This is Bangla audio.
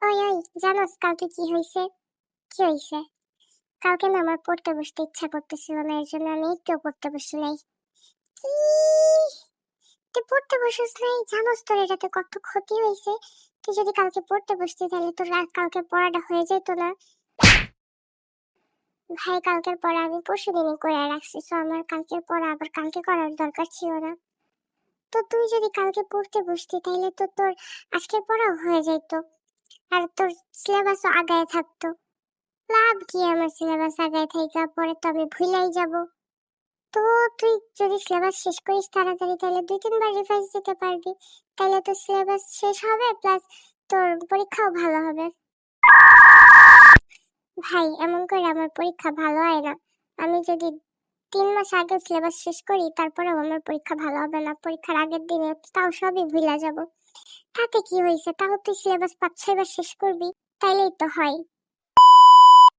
ওই ওই, জানোস কালকে কি হয়েছে? কি হয়েছে? কালকে না আমার পড়তে বসতে ইচ্ছা করতেছিল না, এর জন্য আমি একটু পড়তে বসি নাই। কি? তুই পড়তে বসিস নাই? জানোস তোর এটাতে কত ক্ষতি হয়েছে? তুই যদি কালকে পড়তে বসতি তাহলে তোর কালকে পড়াটা হয়ে যেত না। ভাই, কালকের পড়া আমি পরশু দিনই করে রাখছি, তো আমার কালকের পড়া আবার কালকে করার দরকার ছিল না। তো তুই যদি কালকে পড়তে বসতি তাহলে তো তোর আজকের পড়াও হয়ে যেত, আর তোর সিলেবাসও আগায় থাকতো। লাভ কি আমার সিলেবাস আগায় থাইকা? পরে তো আমি ভুলাই যাব। তো তুই যদি সিলেবাস শেষ করিস তাড়াতাড়ি তাহলে 2-3 বার রিভাইজ দিতে পারবি। তাহলে তো সিলেবাস শেষ হবে, প্লাস তোর পরীক্ষাও ভালো হবে। ভাই, এমন করে আমার পরীক্ষা ভালো হয় না। আমি যদি 3 মাস আগে সিলেবাস শেষ করি তারপরেও আমার পরীক্ষা ভালো হবে না। পরীক্ষার আগের দিনে তাও সবই ভুলা যাব। তাতে কি হয়েছে? তাও তুই সিলেবাস 5-6 বার শেষ করবি, তাইলেই তো হয়।